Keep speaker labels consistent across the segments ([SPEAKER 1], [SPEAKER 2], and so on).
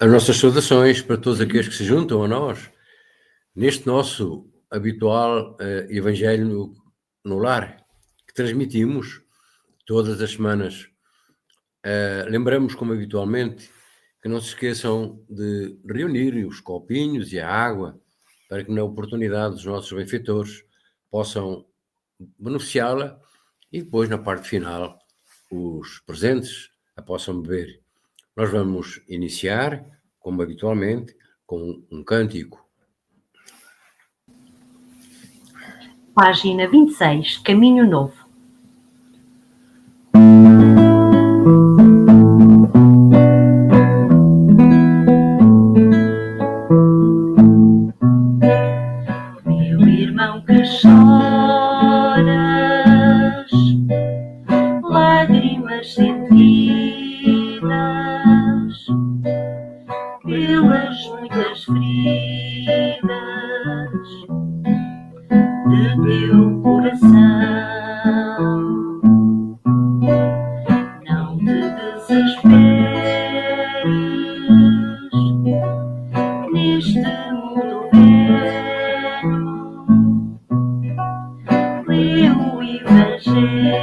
[SPEAKER 1] As nossas saudações para todos aqueles que se juntam a nós neste nosso habitual Evangelho no Lar, que transmitimos todas as semanas. Lembramos, como habitualmente, que não se esqueçam de reunir os copinhos e a água para que, na oportunidade, os nossos benfeitores possam beneficiá-la e depois, na parte final, os presentes a possam beber. Nós vamos iniciar, como habitualmente, com um cântico.
[SPEAKER 2] Página 26, Caminho Novo. Meu irmão que choras, lágrimas sentidas pelas muitas feridas de teu coração. Não te desesperes neste mundo velho. Lê o Evangelho,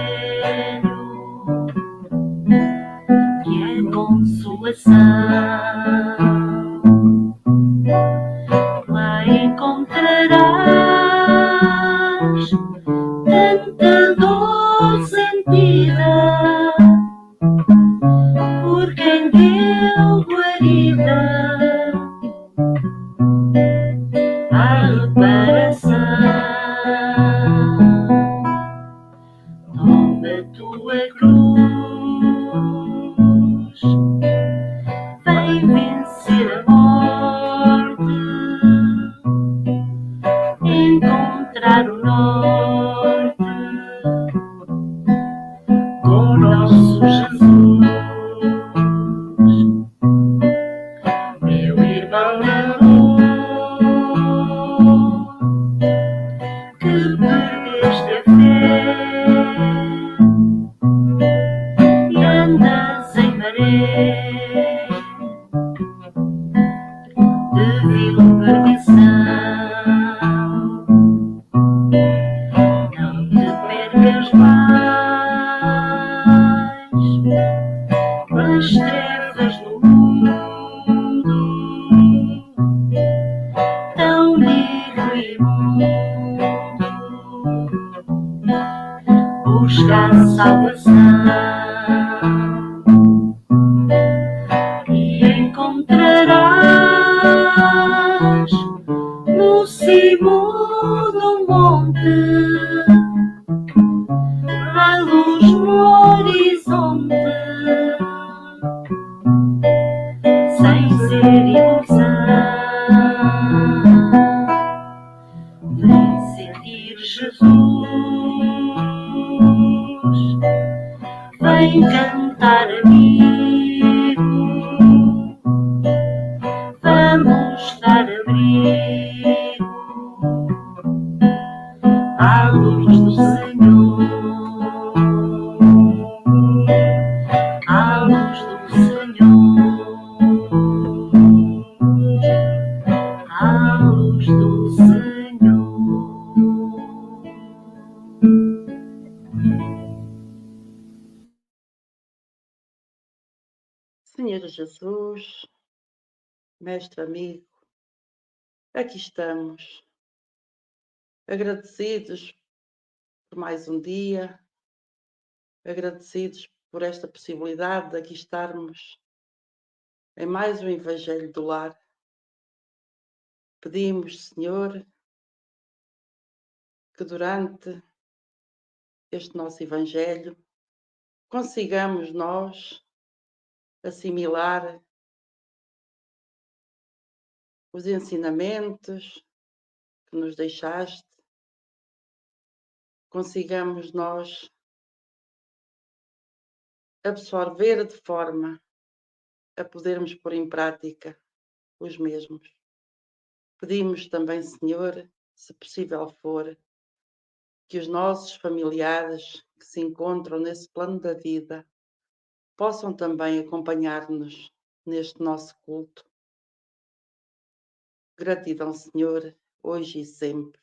[SPEAKER 2] que é consolação. Lá encontrarás tanta dor sentida por quem deu guarida à reparação. Toma a tua cruz, vem vencer a morte, encontrar o norte com nosso Jesus. Meu irmão amor, que perdeste a fé e andas em maré de vil perdição. Não te percas mais nas trevas do mundo, tão negro e imundo. Busca a salvação e encontrarás no cimo do monte a luz no horizonte, sem ser ilusão. Vem sentir Jesus, vem cantar amigo, vamos dar abrigo à luz do Senhor, à luz do Senhor, à luz do Senhor.
[SPEAKER 3] Senhor Jesus, Mestre amigo, aqui estamos, agradecidos por mais um dia, agradecidos por esta possibilidade de aqui estarmos em mais um Evangelho do Lar. Pedimos, Senhor, que durante este nosso Evangelho consigamos nós assimilar os ensinamentos que nos deixaste, consigamos nós absorver de forma a podermos pôr em prática os mesmos. Pedimos também, Senhor, se possível for, que os nossos familiares que se encontram nesse plano da vida possam também acompanhar-nos neste nosso culto, Gratidão, Senhor, hoje e sempre.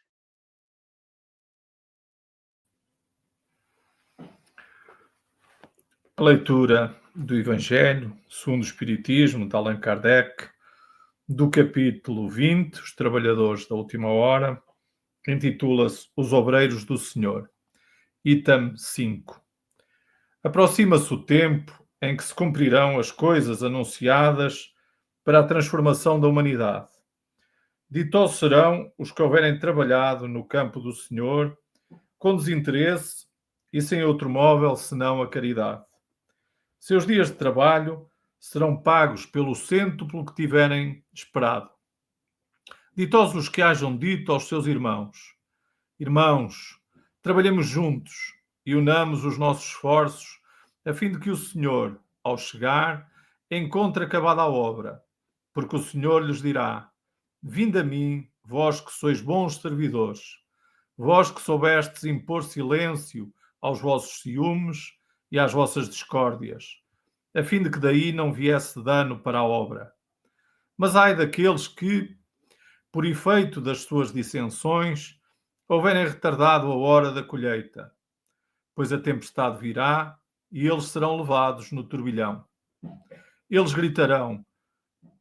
[SPEAKER 4] A leitura do Evangelho, segundo o Espiritismo, de Allan Kardec, do capítulo 20, Os Trabalhadores da Última Hora, intitula-se Os Obreiros do Senhor. Item 5. Aproxima-se o tempo em que se cumprirão as coisas anunciadas para a transformação da humanidade. Ditosos serão os que houverem trabalhado no campo do Senhor com desinteresse e sem outro móvel senão a caridade. Seus dias de trabalho serão pagos pelo cêntuplo que tiverem esperado. Ditosos os que hajam dito aos seus irmãos: Irmãos, trabalhemos juntos e unamos os nossos esforços, a fim de que o Senhor, ao chegar, encontre acabada a obra, porque o Senhor lhes dirá: Vinde a mim, vós que sois bons servidores, vós que soubestes impor silêncio aos vossos ciúmes e às vossas discórdias, a fim de que daí não viesse dano para a obra. Mas ai daqueles que, por efeito das suas dissensões, houverem retardado a hora da colheita, pois a tempestade virá e eles serão levados no turbilhão. Eles gritarão: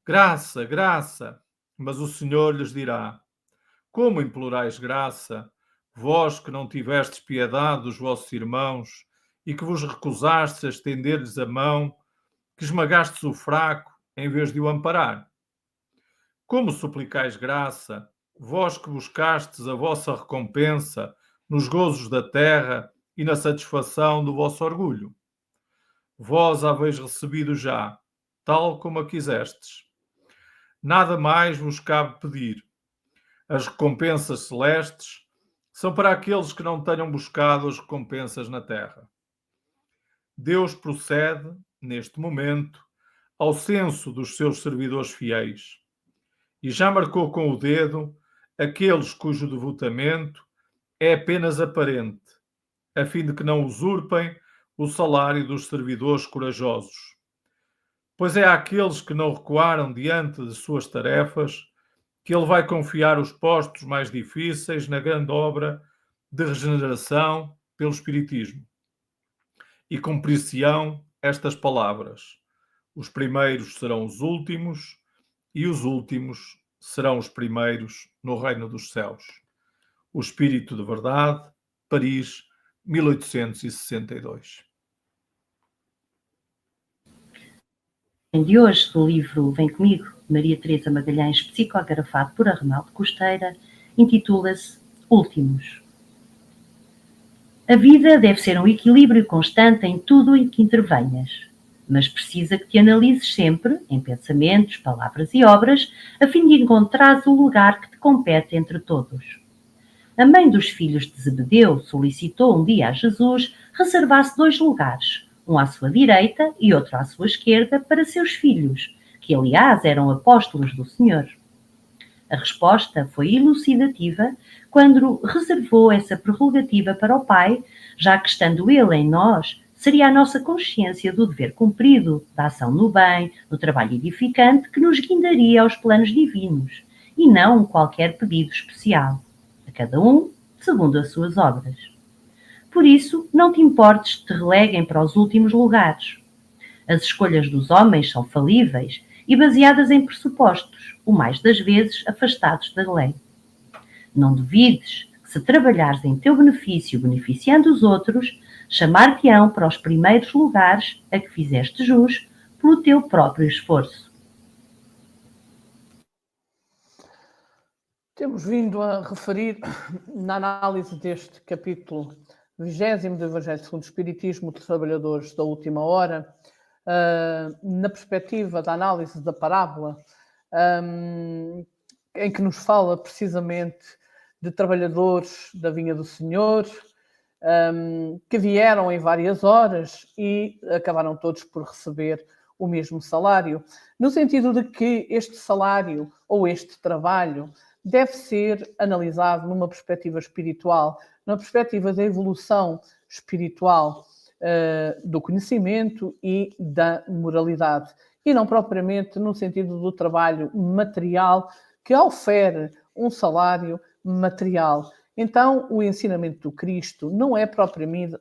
[SPEAKER 4] Graça, graça! Mas o Senhor lhes dirá: Como implorais graça, vós que não tivestes piedade dos vossos irmãos e que vos recusastes a estender-lhes a mão, que esmagastes o fraco em vez de o amparar? Como suplicais graça, vós que buscastes a vossa recompensa nos gozos da terra e na satisfação do vosso orgulho? Vós a haveis recebido já, tal como a quisestes. Nada mais vos cabe pedir. As recompensas celestes são para aqueles que não tenham buscado as recompensas na terra. Deus procede, neste momento, ao censo dos seus servidores fiéis e já marcou com o dedo aqueles cujo devotamento é apenas aparente, a fim de que não usurpem o salário dos servidores corajosos. Pois é àqueles que não recuaram diante de suas tarefas que ele vai confiar os postos mais difíceis na grande obra de regeneração pelo Espiritismo. E cumprir-se-ão estas palavras: os primeiros serão os últimos, e os últimos serão os primeiros no reino dos céus. O Espírito de Verdade, Paris, 1862.
[SPEAKER 5] De hoje, do livro Vem Comigo, de Maria Teresa Magalhães, psicografado por Arnaldo Costeira, intitula-se Últimos. A vida deve ser um equilíbrio constante em tudo em que intervenhas, mas precisa que te analises sempre, em pensamentos, palavras e obras, a fim de encontrares o lugar que te compete entre todos. A mãe dos filhos de Zebedeu solicitou um dia a Jesus reservasse 2 lugares, um à sua direita e outro à sua esquerda, para seus filhos, que aliás eram apóstolos do Senhor. A resposta foi elucidativa quando reservou essa prerrogativa para o Pai, já que, estando Ele em nós, seria a nossa consciência do dever cumprido, da ação no bem, do trabalho edificante, que nos guindaria aos planos divinos, e não qualquer pedido especial, a cada um segundo as suas obras. Por isso, não te importes que te releguem para os últimos lugares. As escolhas dos homens são falíveis e baseadas em pressupostos, o mais das vezes afastados da lei. Não duvides que, se trabalhares em teu benefício beneficiando os outros, chamar-te-ão para os primeiros lugares a que fizeste jus pelo teu próprio esforço.
[SPEAKER 6] Temos vindo a referir, na análise deste capítulo 20º do Evangelho segundo o Espiritismo dos Trabalhadores da Última Hora, na perspectiva da análise da parábola, em que nos fala precisamente de trabalhadores da vinha do Senhor, que vieram em várias horas e acabaram todos por receber o mesmo salário, no sentido de que este salário ou este trabalho deve ser analisado numa perspectiva espiritual, numa perspectiva da evolução espiritual do conhecimento e da moralidade, e não propriamente no sentido do trabalho material que ofere um salário material. Então, o ensinamento do Cristo não é propriamente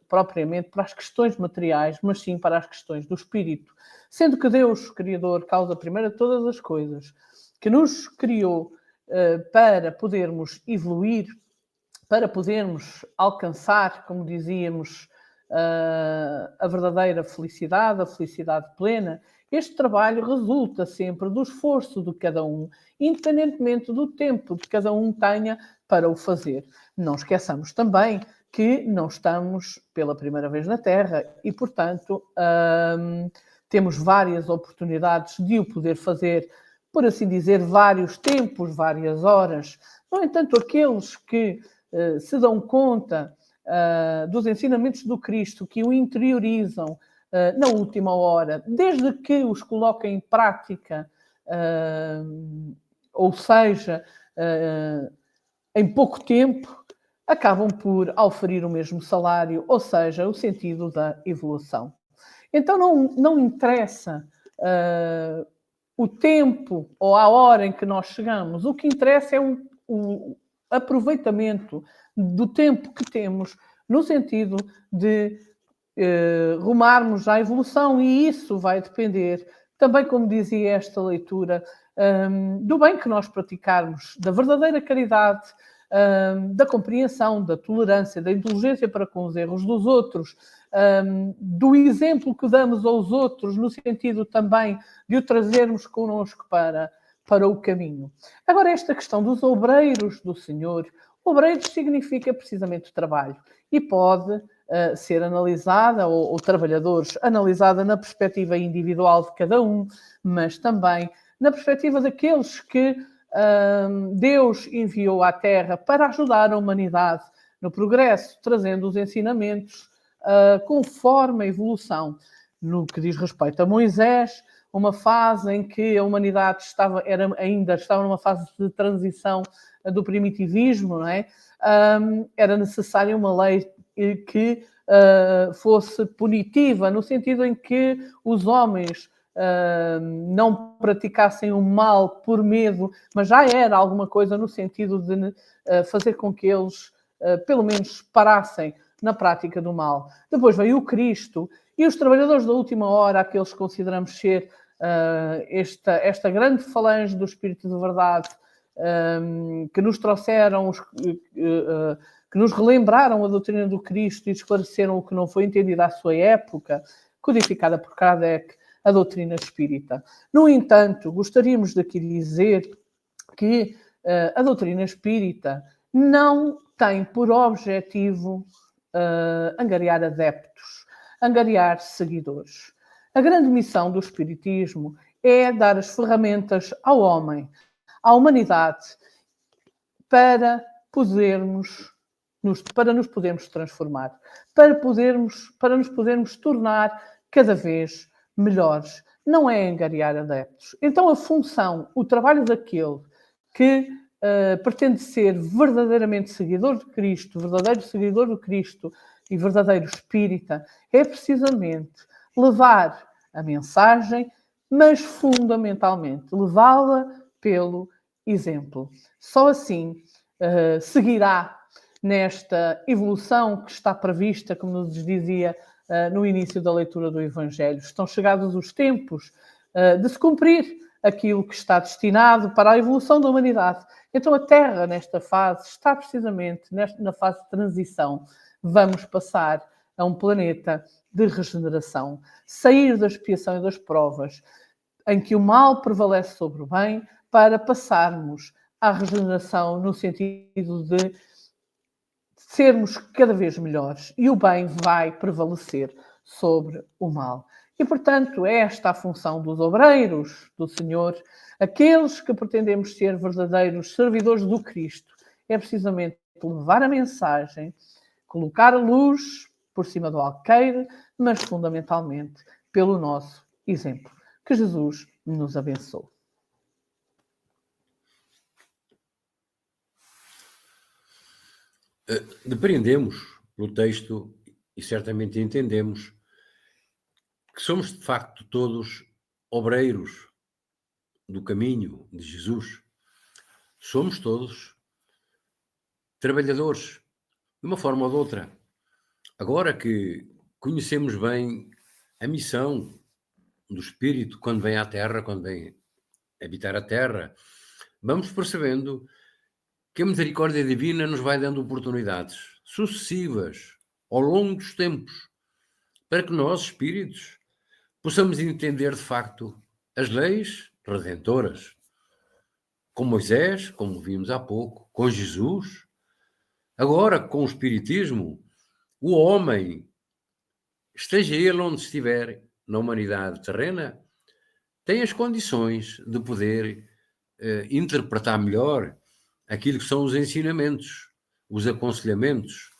[SPEAKER 6] para as questões materiais, mas sim para as questões do espírito. Sendo que Deus, Criador, causa primeiro de todas as coisas, que nos criou para podermos evoluir, para podermos alcançar, como dizíamos, a verdadeira felicidade, a felicidade plena, este trabalho resulta sempre do esforço de cada um, independentemente do tempo que cada um tenha para o fazer. Não esqueçamos também que não estamos pela primeira vez na Terra e, portanto, temos várias oportunidades de o poder fazer, por assim dizer, vários tempos, várias horas. No entanto, aqueles que se dão conta dos ensinamentos do Cristo, que o interiorizam na última hora, desde que os coloquem em prática, ou seja, em pouco tempo, acabam por oferir o mesmo salário, ou seja, o sentido da evolução. Então não interessa o tempo ou a hora em que nós chegamos, o que interessa é o aproveitamento do tempo que temos no sentido de rumarmos à evolução, e isso vai depender, também como dizia esta leitura, do bem que nós praticarmos, da verdadeira caridade, da compreensão, da tolerância, da indulgência para com os erros dos outros, do exemplo que damos aos outros, no sentido também de o trazermos connosco para o caminho. Agora, esta questão dos obreiros do Senhor, obreiros significa precisamente trabalho e pode ser analisada, ou trabalhadores, analisada na perspectiva individual de cada um, mas também na perspectiva daqueles que Deus enviou à Terra para ajudar a humanidade no progresso, trazendo os ensinamentos conforme a evolução. No que diz respeito a Moisés, uma fase em que a humanidade ainda estava numa fase de transição do primitivismo, não é? Era necessária uma lei que fosse punitiva, no sentido em que os homens não praticassem o mal por medo, mas já era alguma coisa no sentido de fazer com que eles, pelo menos, parassem na prática do mal. Depois veio o Cristo e os trabalhadores da última hora, aqueles que consideramos ser esta grande falange do Espírito de Verdade, que nos trouxeram, que nos relembraram a doutrina do Cristo e esclareceram o que não foi entendido à sua época, codificada por Kardec, a doutrina espírita. No entanto, gostaríamos de aqui dizer que a doutrina espírita não tem por objetivo angariar adeptos, angariar seguidores. A grande missão do espiritismo é dar as ferramentas ao homem, à humanidade, para nos podermos transformar, para nos podermos tornar cada vez melhores. Não é angariar adeptos. Então a função, o trabalho daquele que pretende ser verdadeiramente seguidor de Cristo, verdadeiro seguidor do Cristo e verdadeiro espírita, é precisamente levar a mensagem, mas fundamentalmente levá-la pelo exemplo. Só assim seguirá nesta evolução que está prevista, como nos dizia no início da leitura do Evangelho. Estão chegados os tempos de se cumprir aquilo que está destinado para a evolução da humanidade. Então a Terra, nesta fase, está precisamente na fase de transição. Vamos passar a um planeta de regeneração, sair da expiação e das provas, em que o mal prevalece sobre o bem, para passarmos à regeneração no sentido de sermos cada vez melhores e o bem vai prevalecer sobre o mal. E, portanto, é esta a função dos obreiros do Senhor, aqueles que pretendemos ser verdadeiros servidores do Cristo. É precisamente levar a mensagem, colocar a luz por cima do alqueire, mas fundamentalmente pelo nosso exemplo. Que Jesus nos abençoe.
[SPEAKER 1] Depreendemos pelo texto e certamente entendemos que somos de facto todos obreiros do caminho de Jesus. somos todos trabalhadores, de uma forma ou de outra. Agora que conhecemos bem a missão do Espírito quando vem à Terra, quando vem habitar a Terra, vamos percebendo que a misericórdia divina nos vai dando oportunidades sucessivas ao longo dos tempos para que nós, espíritos, possamos entender de facto as leis redentoras, com Moisés, como vimos há pouco, com Jesus. Agora, com o Espiritismo, o homem, esteja ele onde estiver na humanidade terrena, tem as condições de poder interpretar melhor aquilo que são os ensinamentos, os aconselhamentos,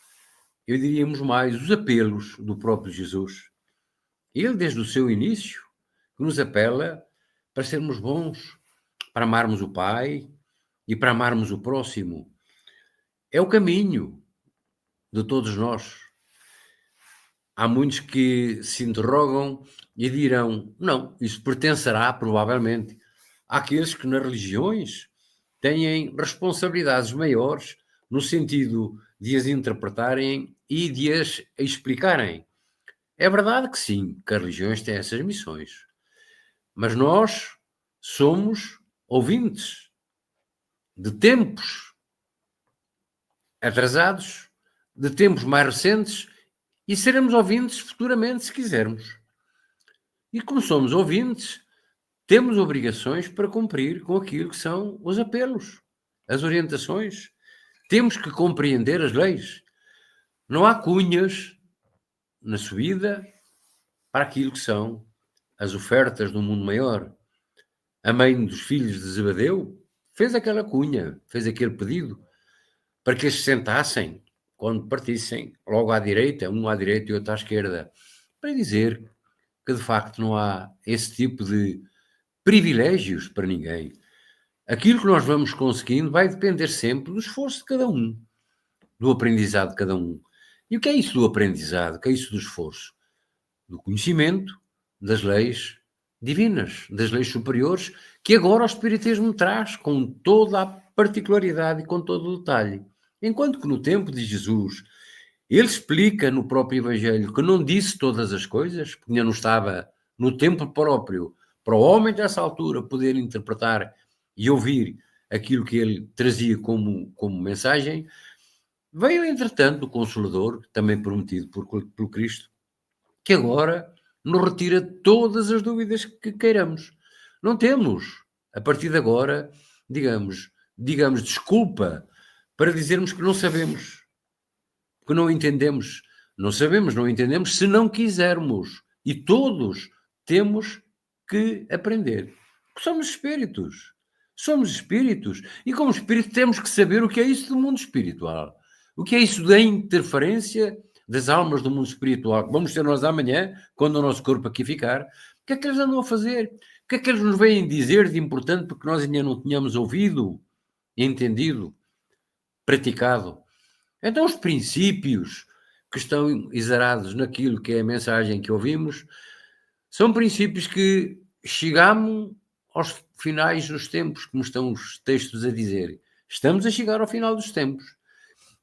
[SPEAKER 1] eu diríamos mais, os apelos do próprio Jesus. Ele, desde o seu início, nos apela para sermos bons, para amarmos o Pai e para amarmos o próximo. É o caminho de todos nós. Há muitos que se interrogam e dirão, não, isso pertencerá provavelmente àqueles que nas religiões têm responsabilidades maiores no sentido de as interpretarem e de as explicarem. É verdade que sim, que as religiões têm essas missões, mas nós somos ouvintes de tempos atrasados, de tempos mais recentes, e seremos ouvintes futuramente, se quisermos. E como somos ouvintes, temos obrigações para cumprir com aquilo que são os apelos, as orientações. Temos que compreender as leis. Não há cunhas na subida para aquilo que são as ofertas do mundo maior. A mãe dos filhos de Zebedeu fez aquela cunha, fez aquele pedido para que eles se sentassem quando partissem, logo à direita, um à direita e outro à esquerda, para dizer que de facto não há esse tipo de privilégios para ninguém. Aquilo que nós vamos conseguindo vai depender sempre do esforço de cada um, do aprendizado de cada um. E o que é isso do aprendizado? O que é isso do esforço? Do conhecimento das leis divinas, das leis superiores, que agora o Espiritismo traz com toda a particularidade e com todo o detalhe. Enquanto que no tempo de Jesus, ele explica no próprio Evangelho que não disse todas as coisas, porque ainda não estava no tempo próprio para o homem dessa altura poder interpretar e ouvir aquilo que ele trazia como mensagem. Veio, entretanto, o Consolador, também prometido por Cristo, que agora nos retira todas as dúvidas que queiramos. Não temos, a partir de agora, digamos, desculpa para dizermos que não sabemos, que não entendemos. Não sabemos, não entendemos se não quisermos. E todos temos que aprender. Porque somos espíritos. Somos espíritos. E como espírito temos que saber o que é isso do mundo espiritual. O que é isso da interferência das almas do mundo espiritual que vamos ter nós amanhã, quando o nosso corpo aqui ficar. O que é que eles andam a fazer? O que é que eles nos vêm dizer de importante porque nós ainda não tínhamos ouvido, entendido, praticado? Então os princípios que estão exarados naquilo que é a mensagem que ouvimos são princípios que chegamos aos finais dos tempos, como estão os textos a dizer. Estamos a chegar ao final dos tempos.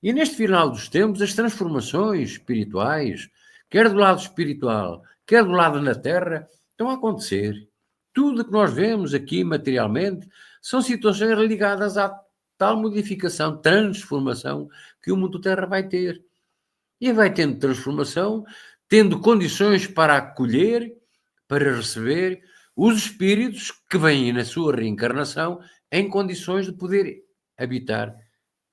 [SPEAKER 1] E neste final dos tempos, as transformações espirituais, quer do lado espiritual, quer do lado na Terra, estão a acontecer. Tudo o que nós vemos aqui materialmente são situações ligadas à tal modificação, transformação que o mundo Terra vai ter. E vai tendo transformação, tendo condições para acolher, para receber os espíritos que vêm na sua reencarnação em condições de poder habitar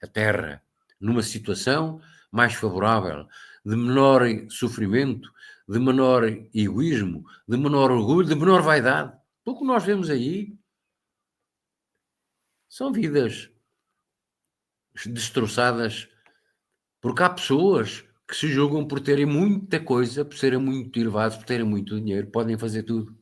[SPEAKER 1] a Terra, numa situação mais favorável, de menor sofrimento, de menor egoísmo, de menor orgulho, de menor vaidade. O que nós vemos aí são vidas destroçadas, porque há pessoas que se julgam por terem muita coisa, por serem muito elevados, por terem muito dinheiro, podem fazer tudo.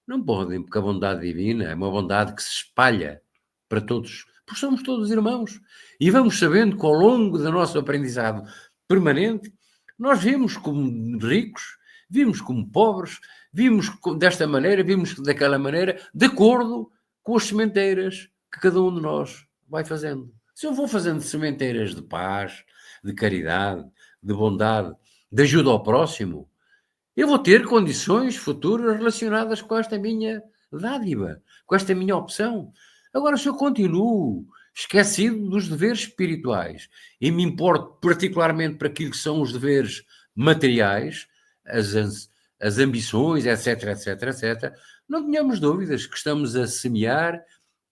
[SPEAKER 1] Não podem, porque a bondade divina é uma bondade que se espalha para todos, porque somos todos irmãos. E vamos sabendo que ao longo do nosso aprendizado permanente, nós vimos como ricos, vimos como pobres, vimos desta maneira, vimos daquela maneira, de acordo com as sementeiras que cada um de nós vai fazendo. Se eu vou fazendo sementeiras de paz, de caridade, de bondade, de ajuda ao próximo, eu vou ter condições futuras relacionadas com esta minha dádiva, com esta minha opção. Agora, se eu continuo esquecido dos deveres espirituais e me importo particularmente para aquilo que são os deveres materiais, as ambições, etc, etc, etc, não tenhamos dúvidas que estamos a semear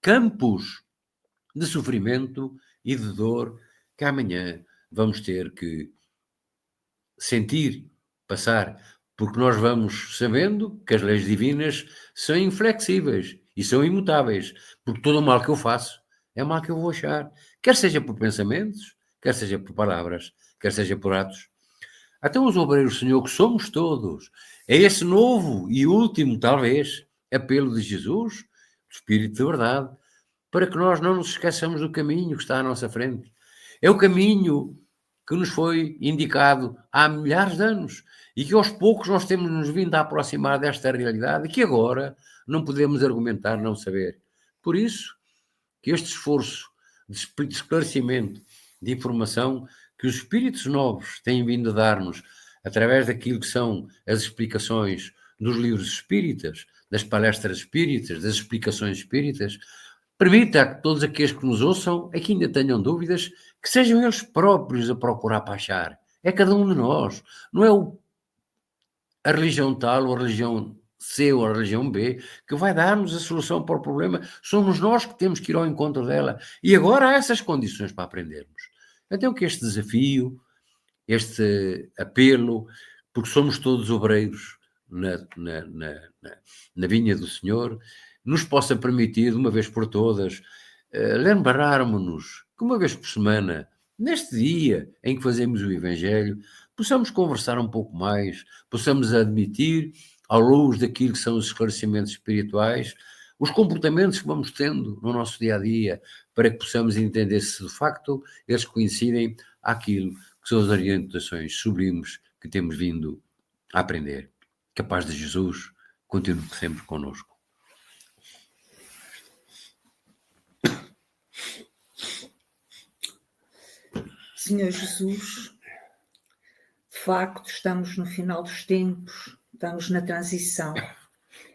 [SPEAKER 1] campos de sofrimento e de dor que amanhã vamos ter que sentir, passar, porque nós vamos sabendo que as leis divinas são inflexíveis e são imutáveis, porque todo o mal que eu faço é mal que eu vou achar, quer seja por pensamentos, quer seja por palavras, quer seja por atos. Até os obreiros, Senhor, que somos todos, é esse novo e último, talvez, apelo de Jesus, do Espírito de verdade, para que nós não nos esqueçamos do caminho que está à nossa frente. É o caminho que nos foi indicado há milhares de anos e que aos poucos nós temos nos vindo a aproximar desta realidade e que agora não podemos argumentar não saber. Por isso, que este esforço de esclarecimento, de informação que os espíritos novos têm vindo a dar-nos através daquilo que são as explicações dos livros espíritas, das palestras espíritas, das explicações espíritas, permita que todos aqueles que nos ouçam, que ainda tenham dúvidas, que sejam eles próprios a procurar para achar. É cada um de nós. Não é a religião tal ou a religião C ou a religião B que vai dar-nos a solução para o problema. Somos nós que temos que ir ao encontro dela. E agora há essas condições para aprendermos. Então que este desafio, este apelo, porque somos todos obreiros na vinha do Senhor, nos possa permitir, de uma vez por todas, lembrarmos-nos que uma vez por semana, neste dia em que fazemos o Evangelho, possamos conversar um pouco mais, possamos admitir, à luz daquilo que são os esclarecimentos espirituais, os comportamentos que vamos tendo no nosso dia-a-dia, para que possamos entender se de facto eles coincidem àquilo que são as orientações sublimes que temos vindo a aprender. Que a paz de Jesus continue sempre connosco.
[SPEAKER 7] Senhor Jesus, de facto estamos no final dos tempos, estamos na transição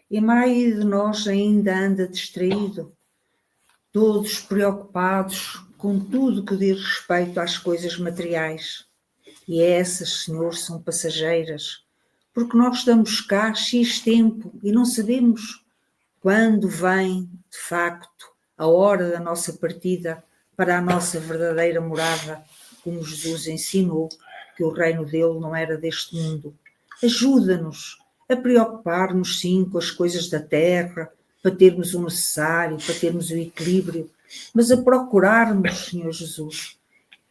[SPEAKER 7] e a maioria de nós ainda anda distraído, todos preocupados com tudo que diz respeito às coisas materiais. E essas, Senhor, são passageiras, porque nós estamos cá X tempo e não sabemos quando vem, de facto, a hora da nossa partida para a nossa verdadeira morada, como Jesus ensinou, que o reino dele não era deste mundo. Ajuda-nos a preocupar-nos, sim, com as coisas da terra, para termos o necessário, para termos o equilíbrio, mas a procurarmos, Senhor Jesus,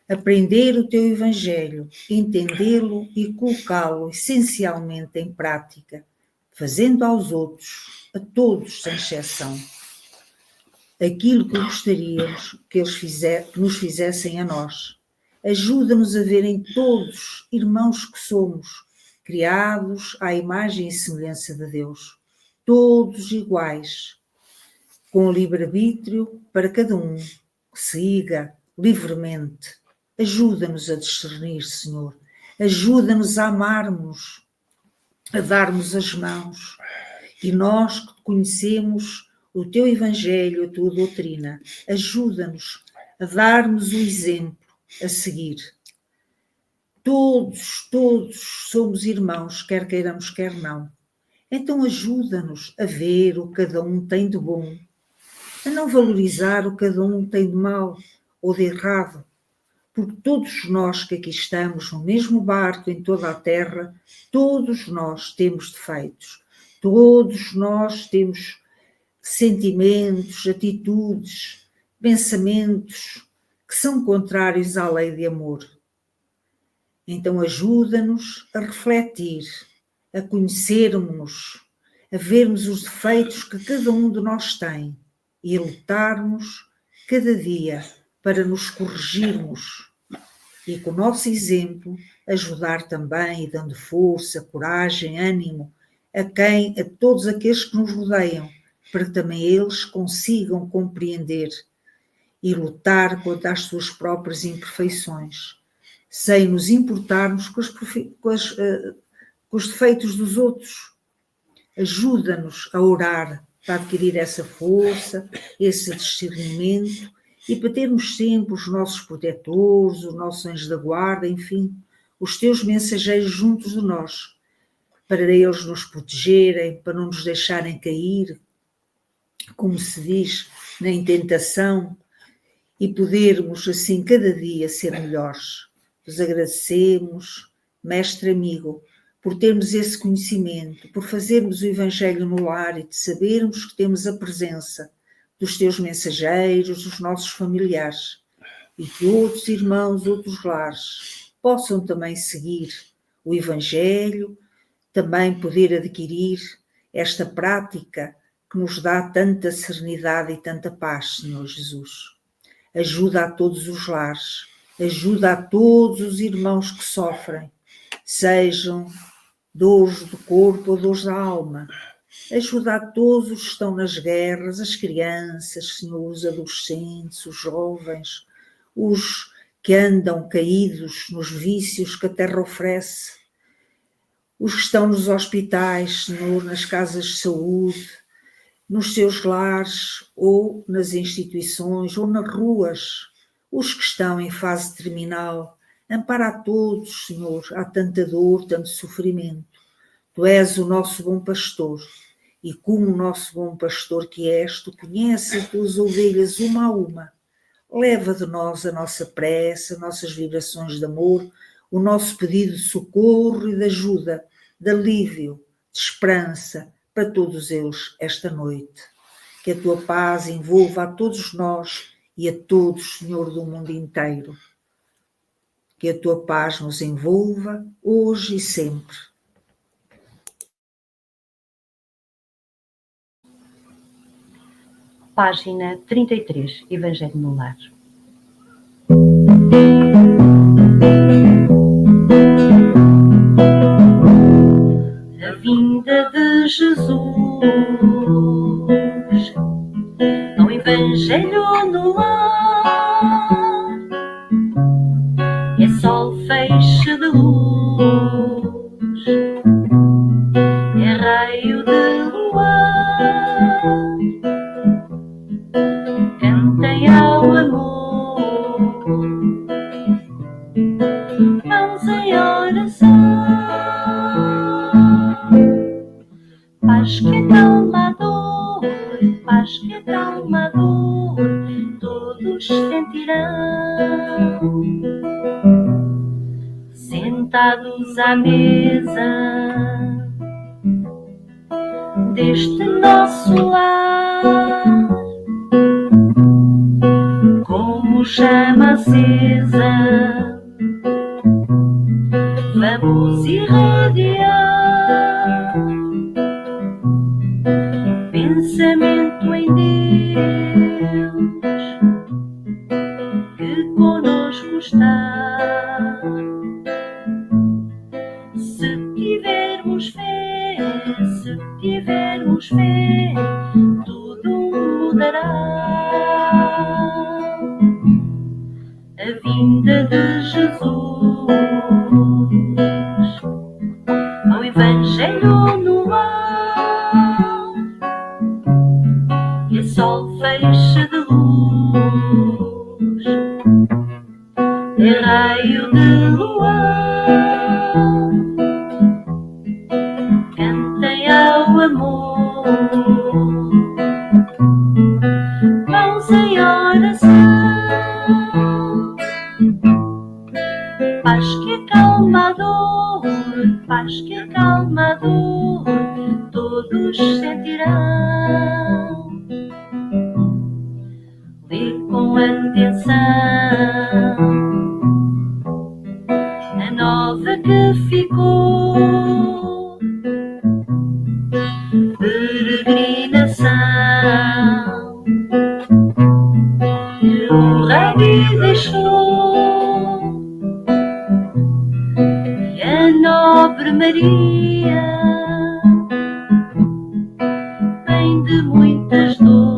[SPEAKER 7] aprender o teu Evangelho, entendê-lo e colocá-lo essencialmente em prática, fazendo aos outros, a todos sem exceção, aquilo que gostaríamos que eles que nos fizessem a nós. Ajuda-nos a verem todos irmãos que somos, criados à imagem e semelhança de Deus, todos iguais, com livre-arbítrio para cada um, que siga livremente. Ajuda-nos a discernir, Senhor. Ajuda-nos a amarmos, a darmos as mãos. E nós que conhecemos o teu Evangelho, a tua doutrina, ajuda-nos a darmos o exemplo a seguir. Todos somos irmãos, quer queiramos, quer não. Então ajuda-nos a ver o que cada um tem de bom, a não valorizar o que cada um tem de mal ou de errado, porque todos nós que aqui estamos no mesmo barco em toda a terra, todos nós temos defeitos, todos nós temos sentimentos, atitudes, pensamentos que são contrários à lei de amor. Então ajuda-nos a refletir, a conhecermos-nos, a vermos os defeitos que cada um de nós tem e a lutarmos cada dia para nos corrigirmos e, com o nosso exemplo, ajudar também, e dando força, coragem, ânimo a todos aqueles que nos rodeiam, para que também eles consigam compreender e lutar contra as suas próprias imperfeições, sem nos importarmos com os defeitos dos outros. Ajuda-nos a orar para adquirir essa força, esse discernimento e para termos sempre os nossos protetores, os nossos anjos da guarda, enfim, os teus mensageiros juntos de nós, para eles nos protegerem, para não nos deixarem cair, como se diz, na tentação, e podermos assim cada dia ser melhores. Vos agradecemos, mestre amigo, por termos esse conhecimento, por fazermos o Evangelho no lar e de sabermos que temos a presença dos teus mensageiros, dos nossos familiares, e que outros irmãos, outros lares possam também seguir o Evangelho, também poder adquirir esta prática que nos dá tanta serenidade e tanta paz, Senhor Jesus. Ajuda a todos os lares, ajuda a todos os irmãos que sofrem, sejam dores do corpo ou dores da alma. Ajuda a todos os que estão nas guerras, as crianças, Senhor, os adolescentes, os jovens, os que andam caídos nos vícios que a terra oferece, os que estão nos hospitais, Senhor, nas casas de saúde, nos seus lares ou nas instituições ou nas ruas, os que estão em fase terminal. Ampara a todos, Senhor, há tanta dor, tanto sofrimento. Tu és o nosso bom pastor e como o nosso bom pastor que és, tu conheces as tuas ovelhas uma a uma. Leva de nós a nossa prece, as nossas vibrações de amor, o nosso pedido de socorro e de ajuda, de alívio, de esperança para todos eles esta noite. Que a tua paz envolva a todos nós e a todos, Senhor, do mundo inteiro. Que a tua paz nos envolva hoje e sempre.
[SPEAKER 5] Página 33, Evangelho no Lar.
[SPEAKER 2] A vinda de Jesus ao Evangelho no lar é sol, feixe de luz, é raio de luar. Cantem ao amor, mãos em oração. Paz que acalma a dor, paz que acalma a dor, todos sentirão. Sentados à mesa deste nosso lar, como chama acesa, vamos irradiar pensamento em Deus, que conosco está. Se tivermos fé, tudo mudará. A vinda de Jesus ao Evangelho no lar é sol, feixe de luz, é raio de luar. Cantem ao amor, mãos em oração. Paz que acalma a dor, paz que acalma a dor, todos sentirão. Lê com atenção a nova que ficou, peregrinação que o Rabi deixou, e a nobre Maria vem de muitas dores.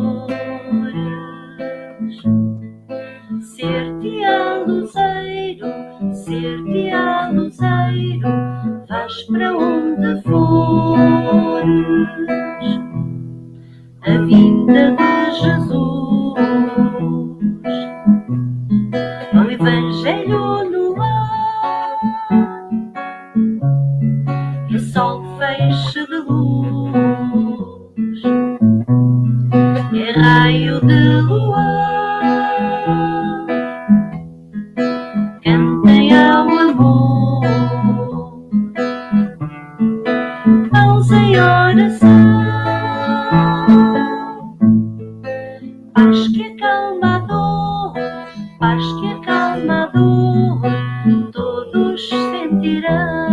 [SPEAKER 2] de flores, a vinda de Jesus, ao Evangelho no ar, e sol feixe de luz, é raio de luar, cantem ao amor, mãos em oração, paz que acalma a dor, paz que acalma a dor, todos sentirão.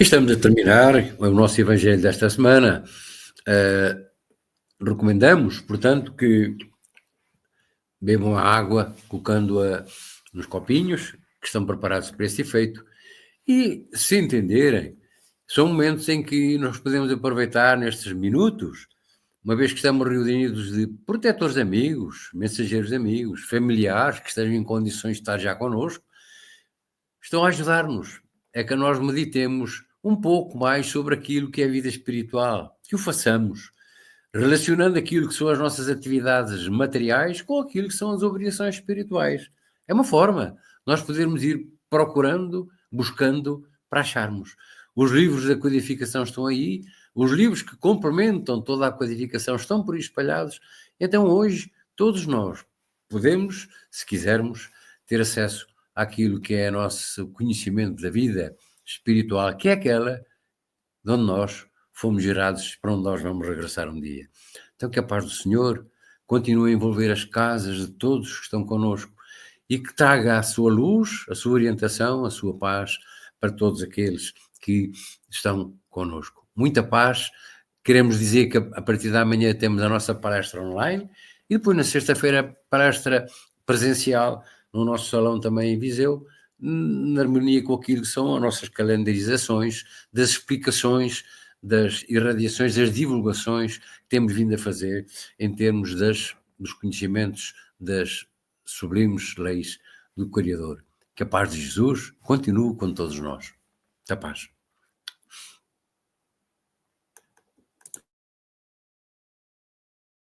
[SPEAKER 1] Estamos a terminar o nosso Evangelho desta semana. Recomendamos, portanto, que bebam a água, colocando-a nos copinhos, que estão preparados para esse efeito, e, se entenderem, são momentos em que nós podemos aproveitar nestes minutos, uma vez que estamos reunidos de protetores de amigos, mensageiros de amigos, familiares que estejam em condições de estar já connosco, estão a ajudar-nos. É que nós meditemos um pouco mais sobre aquilo que é a vida espiritual, que o façamos, relacionando aquilo que são as nossas atividades materiais com aquilo que são as obrigações espirituais. É uma forma nós podermos ir procurando, buscando, para acharmos. Os livros da codificação estão aí, os livros que complementam toda a codificação estão por aí espalhados. Então hoje todos nós podemos, se quisermos, ter acesso àquilo que é nosso conhecimento da vida espiritual, que é aquela de onde nós fomos gerados, para onde nós vamos regressar um dia. Então que a paz do Senhor continue a envolver as casas de todos que estão connosco e que traga a sua luz, a sua orientação, a sua paz para todos aqueles que estão connosco. Muita paz. Queremos dizer que a partir da manhã temos a nossa palestra online e depois na sexta-feira palestra presencial no nosso salão também em Viseu, na harmonia com aquilo que são as nossas calendarizações, das explicações, das irradiações, das divulgações que temos vindo a fazer em termos dos conhecimentos das sublimes leis do Criador. Que a paz de Jesus continue com todos nós. A paz.